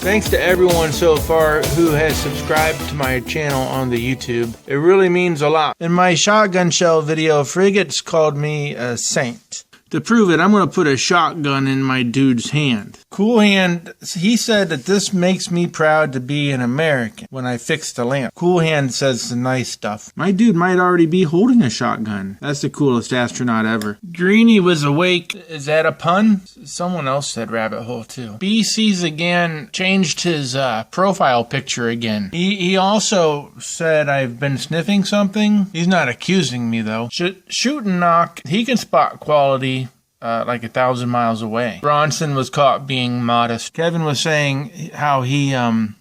Thanks to everyone so far who has subscribed to my channel on the YouTube. It really means a lot. In my shotgun shell video, Frigates called me a saint. To prove it, I'm going to put a shotgun in my dude's hand. Cool Hand, he said that this makes me proud to be an American when I fix the lamp. Cool Hand says some nice stuff. My dude might already be holding a shotgun. That's the coolest astronaut ever. Greenie was awake. Is that a pun? Someone else said rabbit hole too. BC's again changed his profile picture again. He also said I've been sniffing something. He's not accusing me though. Shoot and knock. He can spot quality like 1,000 miles away. Bronson was caught being modest. Kevin was saying how he, the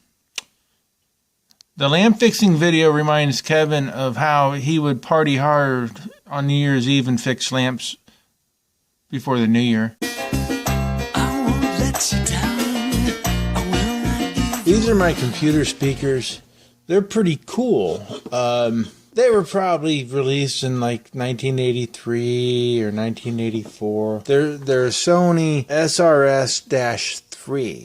lamp fixing video reminds Kevin of how he would party hard on New Year's Eve and fix lamps before the new year. These are my computer speakers. They're pretty cool. They were probably released in like 1983 or 1984. They're Sony SRS-3.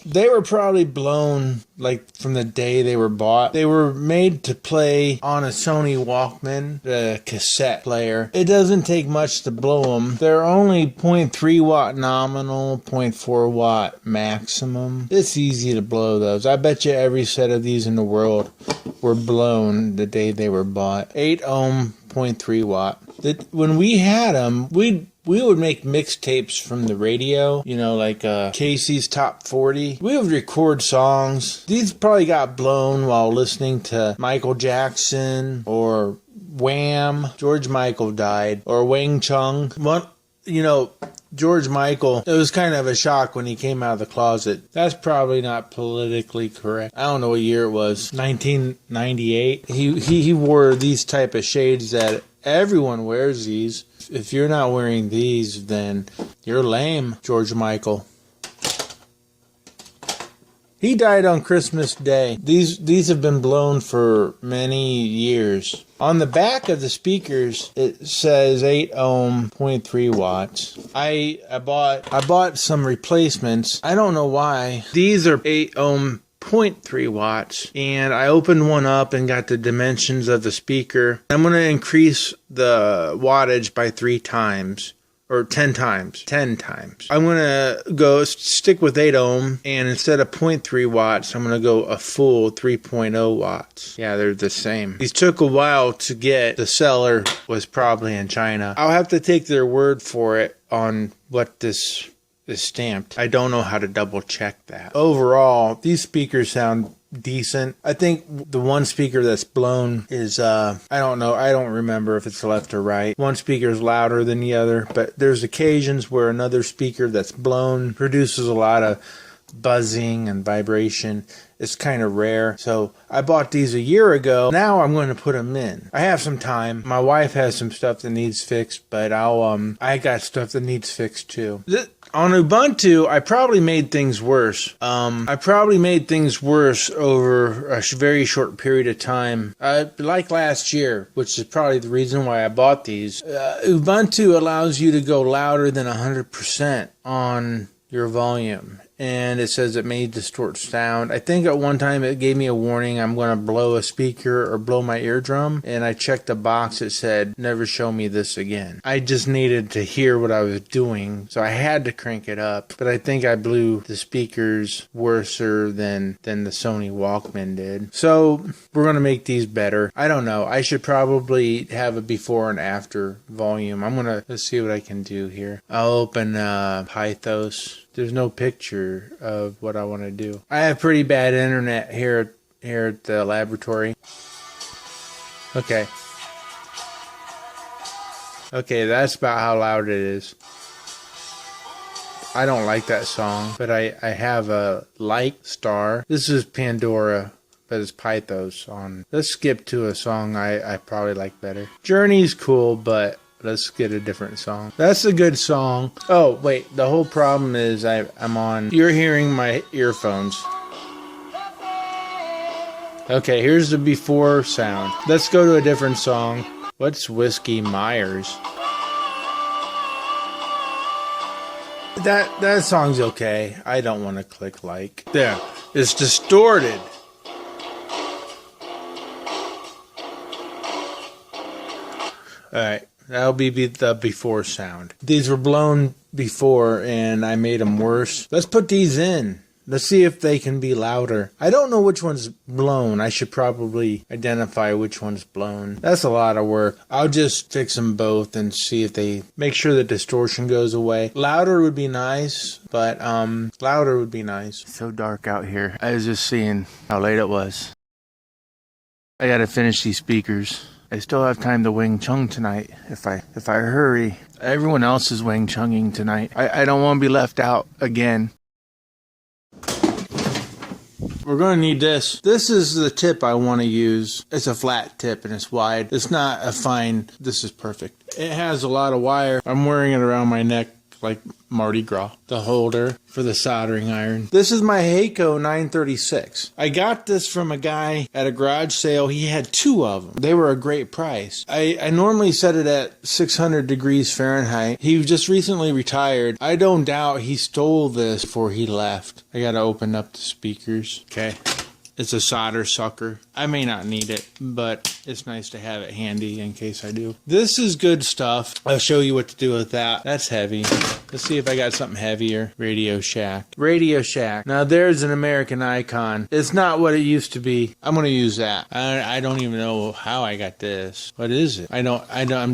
They were probably blown like from the day they were bought. They were made to play on a Sony Walkman, the cassette player. It doesn't take much to blow them. They're only 0.3 watt nominal, 0.4 watt maximum. It's easy to blow those. I bet you every set of these in the world were blown the day they were bought. 8 ohm, 0.3 watt. When we had them, we would make mixtapes from the radio, you know, like Casey's Top 40. We would record songs. These probably got blown while listening to Michael Jackson or Wham. George Michael died. Or Wang Chung. You know, George Michael, it was kind of a shock when he came out of the closet. That's probably not politically correct. I don't know what year it was. 1998. He wore these type of shades that everyone wears these. If you're not wearing these, then you're lame, George Michael. He died on Christmas Day. These have been blown for many years. On the back of the speakers, it says 8 ohm, 0.3 watts. I bought some replacements. I don't know why. These are 8 ohm, 0.3 watts, and I opened one up and got the dimensions of the speaker. I'm going to increase the wattage by 3 times. Or 10 times. 10 times. I'm going to go stick with 8 ohm, and instead of 0.3 watts, I'm going to go a full 3.0 watts. Yeah, they're the same. These took a while to get. The seller was probably in China. I'll have to take their word for it on what this is stamped. I don't know how to double check that. Overall, these speakers sound decent. I think the one speaker that's blown is I don't know, I don't remember if it's left or right. One speaker is louder than the other, but there's occasions where another speaker that's blown produces a lot of buzzing and vibration. It's kind of rare. So I bought these a year ago. Now I'm going to put them in. I have some time. My wife has some stuff that needs fixed, but I got stuff that needs fixed too. On Ubuntu, I probably made things worse. I probably made things worse over a very short period of time. Like last year, which is probably the reason why I bought these. Ubuntu allows you to go louder than 100% on your volume. And it says it may distort sound. I think at one time it gave me a warning I'm going to blow a speaker or blow my eardrum. And I checked the box that said, never show me this again. I just needed to hear what I was doing, so I had to crank it up. But I think I blew the speakers worser than the Sony Walkman did. So we're going to make these better. I don't know. I should probably have a before and after volume. Let's see what I can do here. I'll open Pythos. There's no picture of what I want to do. I have pretty bad internet here at the laboratory. Okay. Okay, that's about how loud it is. I don't like that song, but I have a like star. This is Pandora, but it's Pythos on. Let's skip to a song I probably like better. Journey's cool, but let's get a different song. That's a good song. Oh, wait. The whole problem is I'm on. You're hearing my earphones. Okay, here's the before sound. Let's go to a different song. What's Whiskey Myers? That song's okay. I don't want to click like. There. It's distorted. Alright, that'll be the before sound. These were blown before and I made them worse. Let's put these in. Let's see if they can be louder. I don't know which one's blown. I should probably identify which one's blown. That's a lot of work. I'll just fix them both and see if they make sure the distortion goes away. Louder would be nice, but louder would be nice. It's so dark out here. I was just seeing how late it was. I gotta finish these speakers. I still have time to Wang Chung tonight if I hurry. Everyone else is Wang Chunging tonight. I don't want to be left out again. We're going to need this. This is the tip I want to use. It's a flat tip and it's wide. It's not a fine. This is perfect. It has a lot of wire. I'm wearing it around my neck like Mardi Gras. The holder for the soldering iron. This is my Heiko 936. I got this from a guy at a garage sale. He had 2 of them. They were a great price. I normally set it at 600 degrees Fahrenheit. He just recently retired. I don't doubt he stole this before he left. I gotta open up the speakers. Okay. It's a solder sucker. I may not need it, but it's nice to have it handy in case I do. This is good stuff. I'll show you what to do with that. That's heavy. Let's see if I got something heavier. Radio Shack. Radio Shack. Now there's an American Icon. It's not what it used to be. I'm going to use that. I don't even know how I got this. What is it?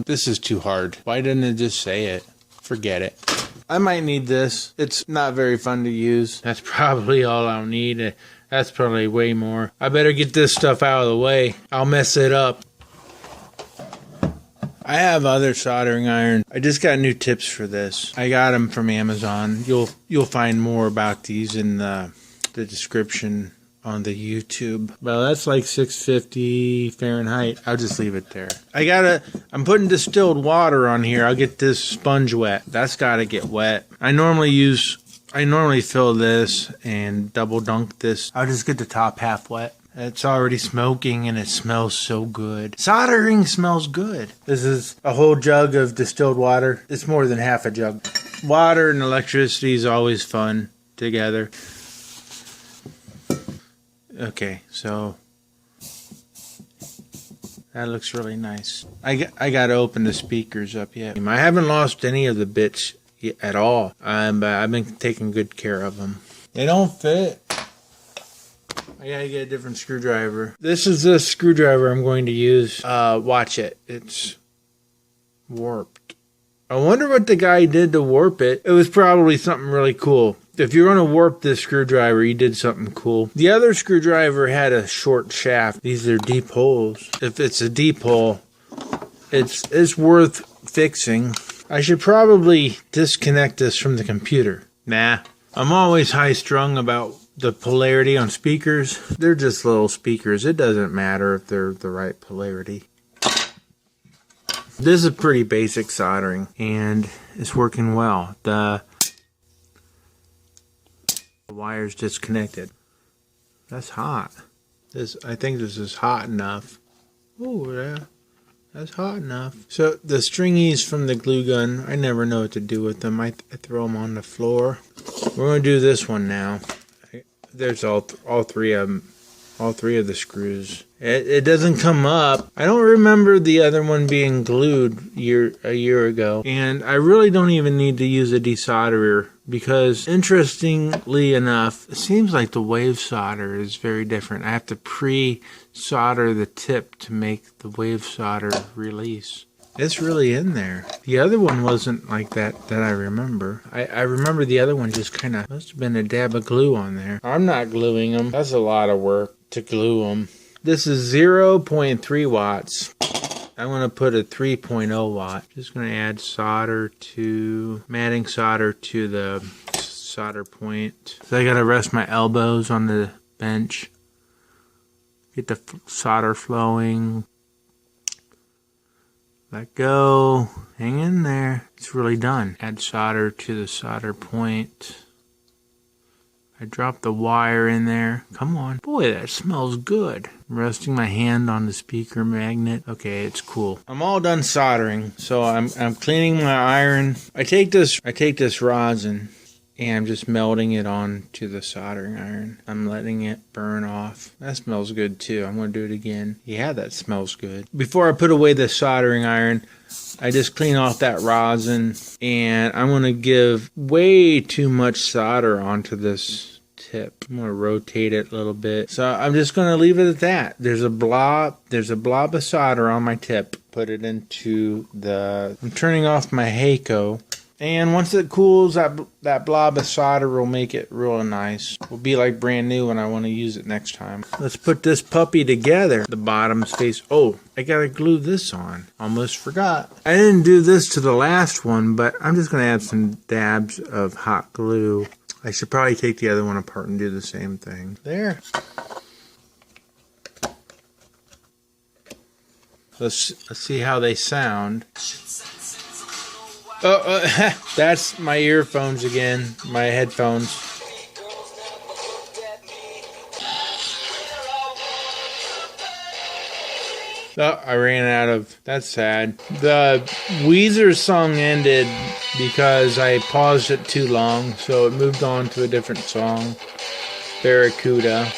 This is too hard. Why didn't it just say it? Forget it. I might need this. It's not very fun to use. That's probably all I'll need. That's probably way more. I better get this stuff out of the way. I'll mess it up. I have other soldering iron. I just got new tips for this. I got them from Amazon. You'll find more about these in the description on the YouTube. Well, that's like 650 Fahrenheit. I'll just leave it there. I'm putting distilled water on here. I'll get this sponge wet. That's gotta get wet. I normally fill this and double dunk this. I'll just get the top half wet. It's already smoking and it smells so good. Soldering smells good. This is a whole jug of distilled water. It's more than half a jug. Water and electricity is always fun together. Okay, so that looks really nice. I got to open the speakers up yet. I haven't lost any of the bits at all, but I've been taking good care of them. They don't fit. I gotta get a different screwdriver. This is the screwdriver I'm going to use. Watch it. It's warped. I wonder what the guy did to warp it. It was probably something really cool. If you're going to warp this screwdriver, you did something cool. The other screwdriver had a short shaft. These are deep holes. If it's a deep hole, it's worth fixing. I should probably disconnect this from the computer. Nah. I'm always high-strung about the polarity on speakers. They're just little speakers. It doesn't matter if they're the right polarity. This is pretty basic soldering, and it's working well. The wire's disconnected. That's hot. I think this is hot enough. Ooh, yeah. That's hot enough. So the stringies from the glue gun, I never know what to do with them. I throw them on the floor. We're going to do this one now. There's all three of them. All 3 of the screws. It doesn't come up. I don't remember the other one being glued a year ago. And I really don't even need to use a desolderer because, interestingly enough, it seems like the wave solder is very different. I have to pre-solder the tip to make the wave solder release. It's really in there. The other one wasn't like that I remember. I remember the other one just kind of must have been a dab of glue on there. I'm not gluing them. That's a lot of work to glue them. This is 0.3 watts. I'm going to put a 3.0 watt. Just going to add matting solder to the solder point. So I got to rest my elbows on the bench. Get the solder flowing. Let go. Hang in there. It's really done. Add solder to the solder point. I dropped the wire in there. Come on. Boy, that smells good. I'm resting my hand on the speaker magnet. Okay, it's cool. I'm all done soldering, so I'm cleaning my iron. I take this rosin and I'm just melting it onto the soldering iron. I'm letting it burn off. That smells good too. I'm going to do it again. Yeah, that smells good. Before I put away the soldering iron, I just clean off that rosin, and I'm going to give way too much solder onto this tip. I'm going to rotate it a little bit. So I'm just going to leave it at that. There's a blob of solder on my tip. Put it into I'm turning off my Heiko. And once it cools, that blob of solder will make it real nice. Will be like brand new when I want to use it next time. Let's put this puppy together. The bottom's face. Oh, I gotta glue this on. Almost forgot. I didn't do this to the last one, but I'm just gonna add some dabs of hot glue. I should probably take the other one apart and do the same thing. There. Let's see how they sound. Oh, that's my earphones again, my headphones. Oh, I ran out of, that's sad. The Weezer song ended because I paused it too long, so it moved on to a different song. Barracuda.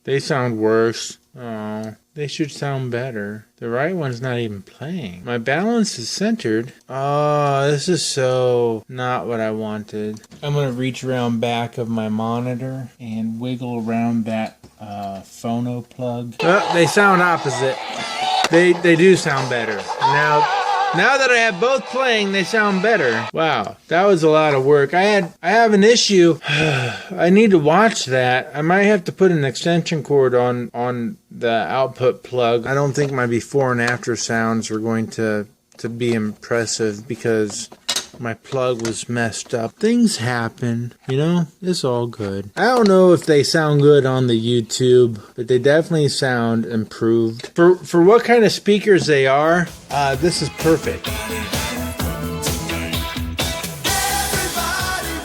They sound worse. Oh, they should sound better. The right one's not even playing. My balance is centered. Oh, this is so not what I wanted. I'm going to reach around back of my monitor and wiggle around that phono plug. Oh, they sound opposite. They do sound better. Now that I have both playing, they sound better. Wow, that was a lot of work. I have an issue. I need to watch that. I might have to put an extension cord on the output plug. I don't think my before and after sounds are going to be impressive because my plug was messed up. Things happen, you know, it's all good. I don't know if they sound good on the YouTube, but they definitely sound improved. For what kind of speakers they are, this is perfect.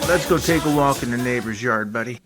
Let's go take a walk in the neighbor's yard, buddy.